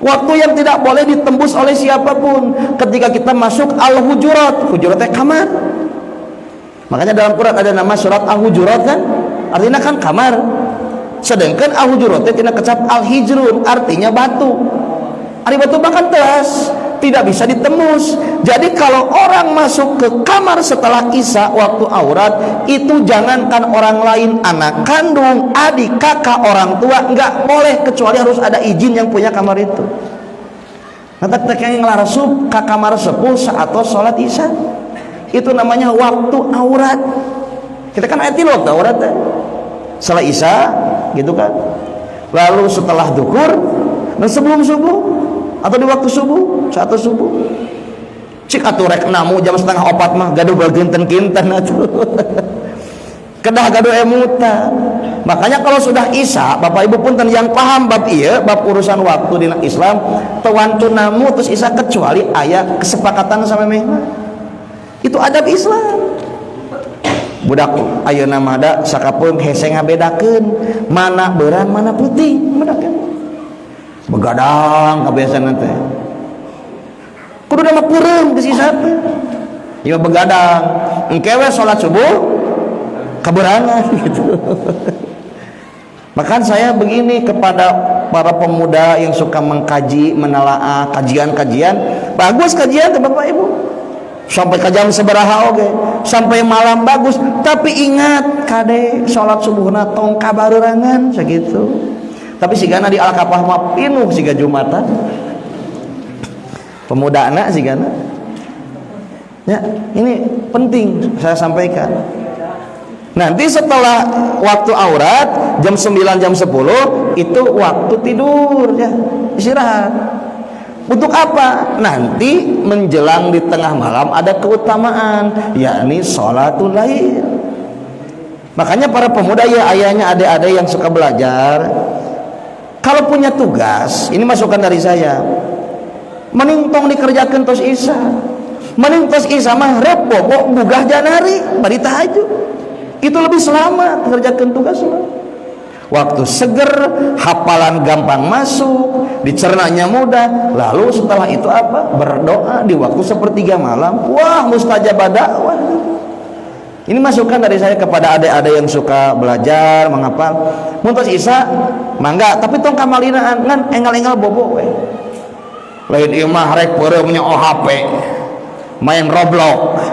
Waktu yang tidak boleh ditembus oleh siapapun ketika kita masuk al-hujurat. Hujurat teh kamar. Makanya dalam Quran ada nama surat al-hujurat kan? Artinya kan kamar. Sedangkan al-hujurat teh tina kecap al-hijrun, artinya batu. Ari batu bahkan teras, tidak bisa ditembus. Jadi kalau orang masuk ke kamar setelah Isya waktu aurat, itu jangankan orang lain, anak kandung, adik, kakak, orang tua enggak boleh, kecuali harus ada izin yang punya kamar itu. Nanti kita yang ngelarasup ke kamar sepuh saat sholat Isya, itu namanya waktu aurat. Kita kan ayatin waktu aurat ya. Setelah Isya gitu kan, lalu setelah duhur dan sebelum subuh atau di waktu subuh, saat subuh. Cik atuh rek namu jam 3:30 mah gaduh baginten-kinten atuh. Kedah gaduh emuta. Makanya kalau sudah Isya, Bapak Ibu punten yang paham bab ieu, bab urusan waktu dina Islam, teu wantun namu terus Isya kecuali aya kesepakatan sama mehna. Itu adab Islam. Budak ayeuna mah da sakapeung hese ngabedakeun mana beurang mana putih, bedakeun. Begadang kebiasaan teh. Kudu nama peureum geus Isya teh. Ieu begadang, engke we salat subuh keberangan gitu. Bahkan saya begini kepada para pemuda yang suka mengkaji, menelaah kajian-kajian, bagus kajian tuh Bapak Ibu. sampai ke jam sabaraha oge, sampai malam bagus. Tapi ingat kade salat subuhna tong kabarerangan sakitu. Tapi sigana di Al-Kapah mah pinuh siga Jumatan. Pemudana sigana. Ya, ini penting saya sampaikan. Nanti setelah waktu aurat jam 9 jam 10 itu waktu tidur ya, istirahat. Untuk apa? Nanti menjelang di tengah malam ada keutamaan, yakni sholatul lail. Makanya para pemuda ya, ayahnya adik-adik yang suka belajar, kalau punya tugas, ini masukan dari saya, mending tong dikerjakan tos isya. Mending tos isya mah rep bobo bugah janari bari tahajud. Itu lebih selamat mengerjakan tugas mah. Waktu seger, hafalan gampang masuk, dicernanya mudah. Lalu setelah itu apa? Berdoa di waktu sepertiga malam. Wah, mustajabah dakwah. Ini masukan dari saya kepada adik-adik yang suka belajar, menghafal. Muntas isya, mangga, tapi tong kamalinaan ngan engal-engal bobo we. Lain ieu mah rek peureum nya OHP. Main Roblox.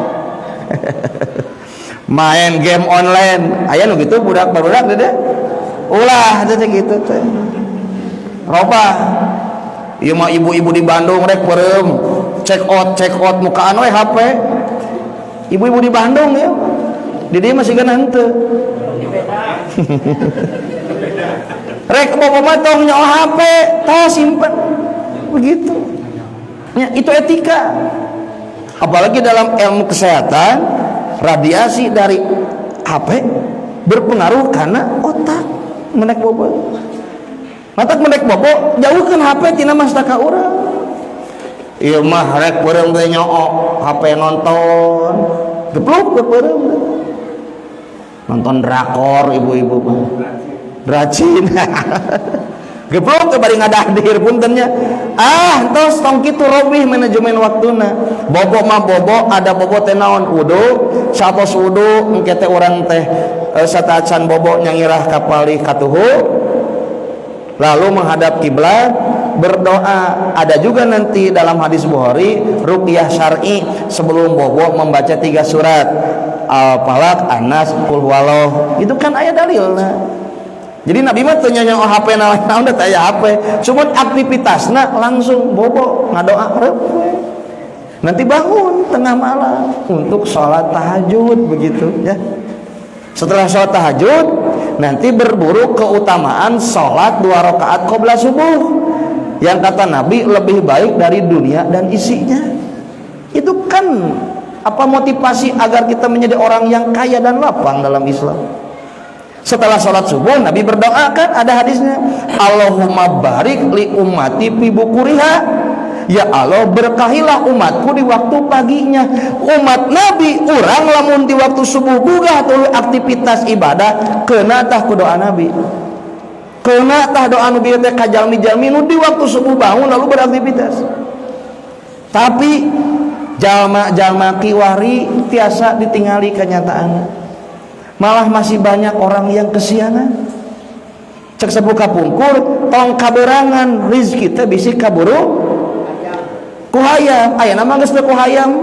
Main game online. Aya nu kitu budak-budak deh. Ulah teh gitu teh. Roba. Ieu mah ibu-ibu di Bandung rek peureum check out mukaan we HP. Ibu-ibu di Bandung ya. Di dieu masih kan henteu. Rek bobo mah tong nyaho HP, tah simpen. Begitu. Ya, itu etika. Apalagi dalam ilmu kesehatan, radiasi dari HP berpengaruh karena otak menek bobo. Matak menek bobo jauhkeun HP tina mastaka urang. Ieu mah rek peureum teh nyoo HP nonton. Gepluk ke peureum. Nonton drakor ibu-ibu mah. Rajin. Gepluk ke bari ngadahdir puntennya. Tos tong kitu robih manajemen waktuna. Bobo mah bobo, ada bobo teh naon wudu, satos wudu engke teh urang teh satacan bobo nyangirah kapali katuhu. Lalu menghadap kiblat berdoa. Ada juga nanti dalam hadis Bukhari ruqyah syar'i sebelum bobo membaca 3 surat Al-Falaq, An-Nas, Qul huwallah. Itu kan aya dalilna. Jadi Nabi mah teu nyanyi HP naon teh aya HP, cuma aktivitasna langsung bobo ngadoa reup. Nanti bangun tengah malam untuk sholat tahajud begitu ya. Setelah sholat tahajud nanti berburu keutamaan sholat 2 rakaat qabla subuh yang kata Nabi lebih baik dari dunia dan isinya. Itu kan apa motivasi agar kita menjadi orang yang kaya dan lapang dalam Islam. Setelah sholat subuh Nabi berdoa, kan ada hadisnya, Allahumma barik li ummati fi bukuriha. Ya Allah, berkahilah umatku di waktu paginya. Umat Nabi urang lamun di waktu subuh boga tuluy aktivitas ibadah keuna tah ku doa Nabi. Keuna tah doa Nabi teh kajalmi-jalmi nu di waktu subuh bangun lalu beraktivitas. Tapi jalma-jalma kiwari tiasa ditingali kenyataanna. Malah masih banyak orang yang kesianan. Cek sebuka pungkur tong kaberangan rezeki teh bisi kaburu ku hayam. Aya nama geus teu ku hayam.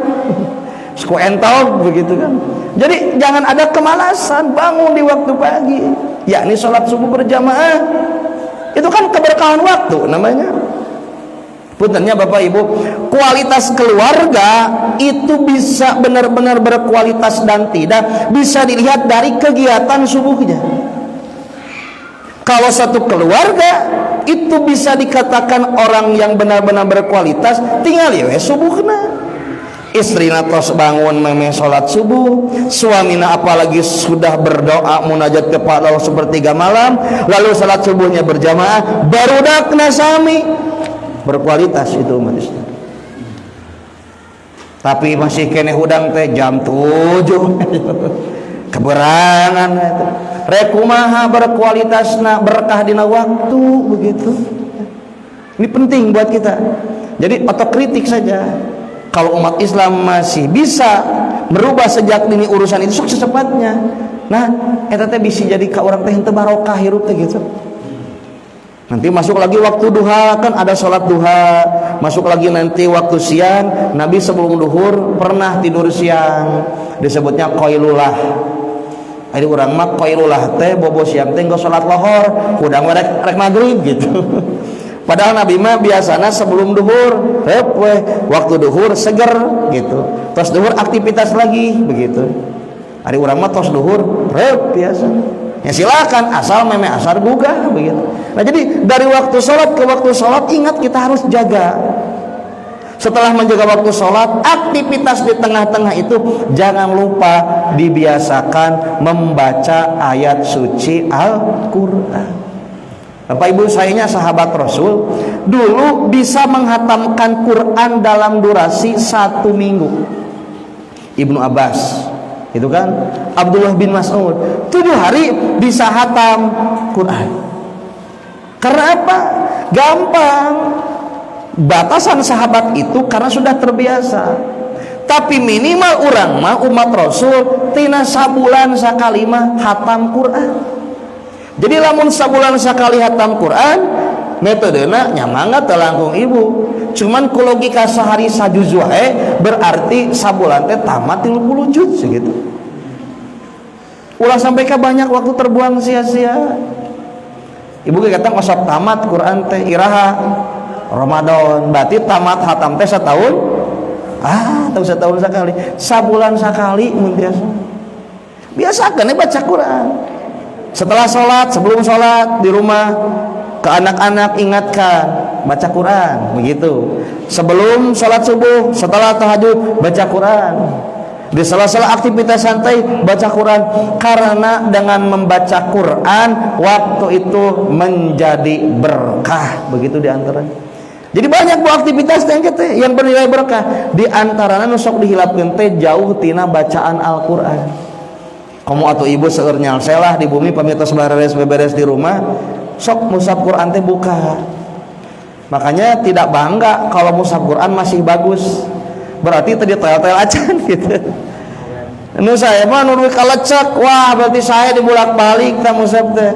Ku entog begitu kan. Jadi jangan ada kemalasan bangun di waktu pagi, yakni sholat subuh berjamaah. Itu kan keberkahan waktu namanya. Puntennya Bapak Ibu, kualitas keluarga itu bisa benar-benar berkualitas dan tidak bisa dilihat dari kegiatan subuhnya. Kalau satu keluarga itu bisa dikatakan orang yang benar-benar berkualitas, tinggal ya subuhna. Istrina tos bangun memeh sholat subuh, suamina apalagi sudah berdoa munajat kepada Allah sepertiga malam, lalu sholat subuhnya berjamaah, barudakna sami. Berkualitas itu umat Islam. Tapi masih kene hudang teh jam 7 keberangan itu. Rek kumaha berkualitasna berkah dina waktu begitu. Ini penting buat kita. Jadi otokritik saja. Kalau umat Islam masih bisa merubah sejak dini urusan itu sukses secepatnya. Nah, eta teh bisa jadi ka urang teh henteu barokah hirup teh gitu. Nanti masuk lagi waktu duha, kan ada sholat duha. Masuk lagi nanti waktu siang. Nabi sebelum duhur pernah tidur siang, disebutnya qailulah. Ari urang mah qailulah teh bobo siang teh engko sholat lohor, kudang rek maghrib gitu. Padahal Nabi mah biasanya sebelum duhur, waktu duhur seger gitu. Tos duhur aktivitas lagi begitu. Ari urang mah tos duhur biasa. Ya silakan, asal meme asar gugah begitu. Nah jadi dari waktu sholat ke waktu sholat, ingat kita harus jaga. Setelah menjaga waktu sholat, aktivitas di tengah-tengah itu jangan lupa dibiasakan membaca ayat suci Al-Quran. Bapak Ibu sayanya sahabat Rasul dulu bisa menghatamkan Quran dalam durasi 1 minggu. Ibnu Abbas itu kan, Abdullah bin Mas'ud 7 hari bisa hatam Quran. Karena apa? Gampang. Batasan sahabat itu karena sudah terbiasa. Tapi minimal urang mah umat Rasul tina sabulan sakali mah hatam Quran. Jadi lamun sabulan sakali hatam Quran, metodena nyamangga teu langkung ibu. Cuman ku logika sehari sajuz wae berarti sabulan teh tamat 30 juz segitu. Ulah sampai ka banyak waktu terbuang sia-sia. Ibu kata osok tamat Quran teh iraha Ramadan, berarti tamat hatam teh setahun. Tahu setahun sekali, sabulan sekali mun biasa. Biasakan baca Quran. Setelah sholat, sebelum sholat di rumah, ke anak-anak ingatkan baca Quran begitu. Sebelum sholat subuh, setelah tahajud baca Quran. Di sela-sela aktivitas santai baca Quran, karena dengan membaca Quran waktu itu menjadi berkah begitu diantaranya. Jadi banyak bu aktivitas yang bernilai berkah, diantaranya nusok dihilapkeun teh jauh tina bacaan Al-Quran. Kamu atau ibu seueur nyalselah di bumi pamitos beberes di rumah, sok mushaf Quran teh buka. Makanya tidak bangga kalau mushaf Quran masih bagus, berarti tadi tel-tel acan gitu. Nu saya mah nu kalecek, wah berarti saya dibulak-balik ta mushaf teh.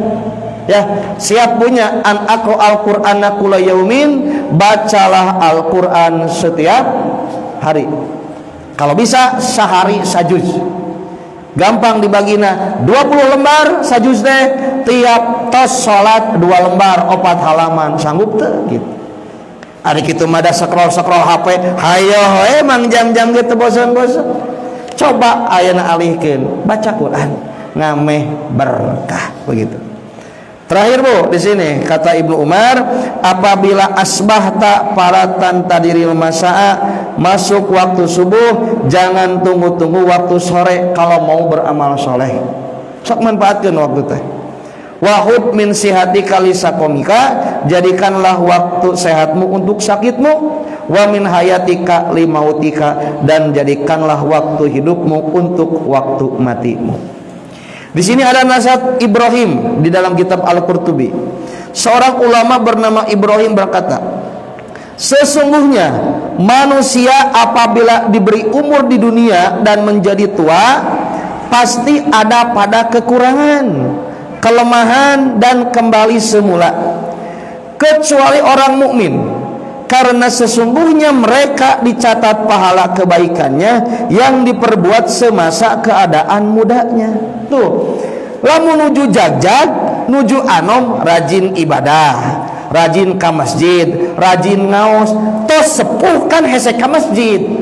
Ya, siap punya an aqra al-Qur'ana kulla yaumin, bacalah Al-Qur'an setiap hari. Kalau bisa sehari sajuz. Gampang dibagina 20 lembar sajuz teh, tiap tos salat 2 lembar 4 halaman, sanggup teu gitu. Ari kitu mah da scroll HP, hayo emang jam-jam gitu bosan-bosan. Coba ayeuna alihkeun baca Quran, ngameh berkah begitu. Terakhir bu, di sini kata Ibnu Umar, apabila asbahta paratan tadiril masa'a, masuk waktu subuh, jangan tunggu-tunggu waktu sore kalau mau beramal soleh. Sok manfaatkan waktu teh. Wahud min sihati kalisakomika, jadikanlah waktu sehatmu untuk sakitmu. Wa min hayatika limautika, dan jadikanlah waktu hidupmu untuk waktu matimu. Di sini ada nasihat Ibrahim di dalam kitab Al-Qurtubi. Seorang ulama bernama Ibrahim berkata, sesungguhnya manusia apabila diberi umur di dunia dan menjadi tua, pasti ada pada kekurangan, kelemahan, dan kembali semula, kecuali orang mukmin. Karena sesungguhnya mereka dicatat pahala kebaikannya yang diperbuat semasa keadaan mudanya. Tuh, lamun nuju jagjag, nuju anom, rajin ibadah, rajin ka masjid, rajin ngaos, tos sepuh kan hese ka masjid,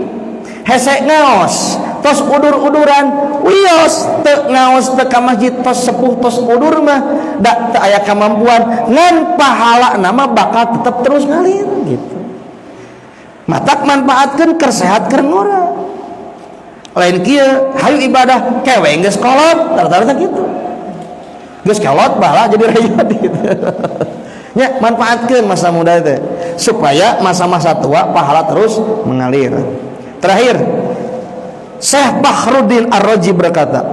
hese ngaos, tos udur-uduran, wios teu ngaos teu ka masjid, tos sepuh tos udur mah da teu aya kemampuan, ngan pahala nama bakal tetap terus ngalir gitu. Matak manfaatkan kersehat keur ngora. Lain kieu hayu ibadah kewe geus kolot, rata-rata gitu. Geus kolot bahala jadi raya gitu. Nya manfaatkeun masa muda teh supaya masa-masa tua pahala terus mengalir. Terakhir, Syekh Bahruddin Ar-Razi berkata,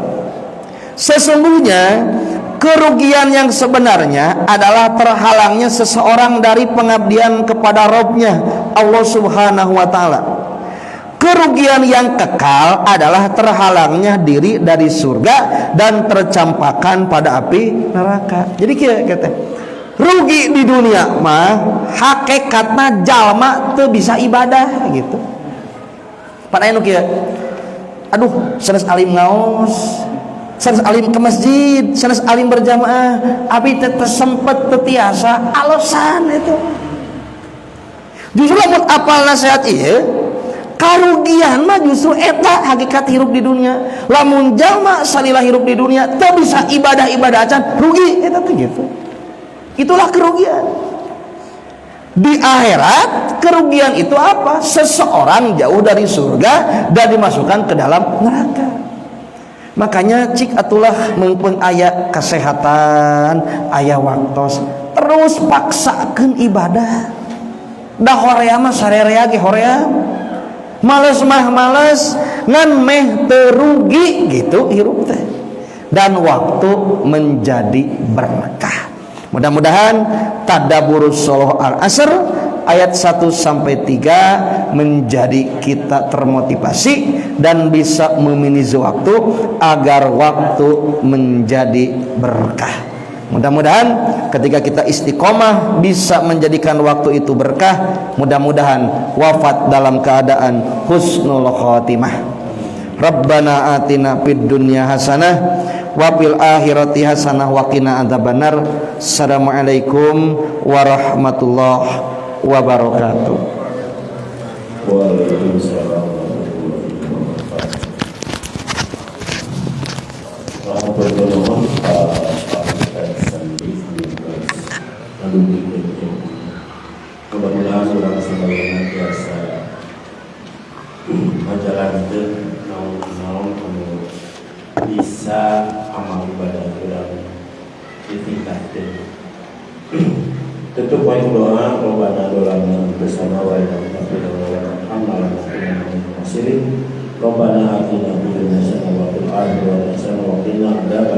sesungguhnya kerugian yang sebenarnya adalah terhalangnya seseorang dari pengabdian kepada Rabb-Nya, Allah Subhanahu wa taala. Kerugian yang kekal adalah terhalangnya diri dari surga dan tercampakkan pada api neraka. Jadi kata rugi di dunia mah hakikatna jalma teu bisa ibadah gitu. Pan anu kieu, aduh sanes alim ngaos, sanes alim ke masjid, sanes alim berjamaah, abi teh sempet teu tiasa alasan itu. Justru lamun apal nasihat ieu karugian mah justru eta hakikat hirup di dunia. Lamun jalma salila hirup di dunia teu bisa ibadah-ibadah acan rugi eta teh gitu. Itulah kerugian. Di akhirat kerugian itu apa? Seseorang jauh dari surga dan dimasukkan ke dalam neraka. Makanya cik atulah mumpun aya kesehatan, aya waktos, terus paksakeun ibadah. Da horea mah sarerea ge horea. Males mah males, ngan meh terugi gitu hirup teh. Dan waktu menjadi berkah. Mudah-mudahan tadabburus sholoh al-asr ayat 1 sampai 3 menjadi kita termotivasi dan bisa meminimasi waktu agar waktu menjadi berkah. Mudah-mudahan ketika kita istiqomah bisa menjadikan waktu itu berkah. Mudah-mudahan wafat dalam keadaan husnul khotimah. Rabbana atina fid dunya hasanah wa fil akhirati hasanah wa qina adzabannar. Assalamualaikum warahmatullahi wabarakatuh. Waalaikumsalam warahmatullahi wabarakatuh. Mudah-mudahan surah sebagian biasa menjalankan naon bisa amal ibadah orang ditingkatkan. Tentu poin doa robbana dolana bersama wa inna amalan hasirin robbana atina fid dunya hasanah wa fil akhirati hasanah wa qina adzaban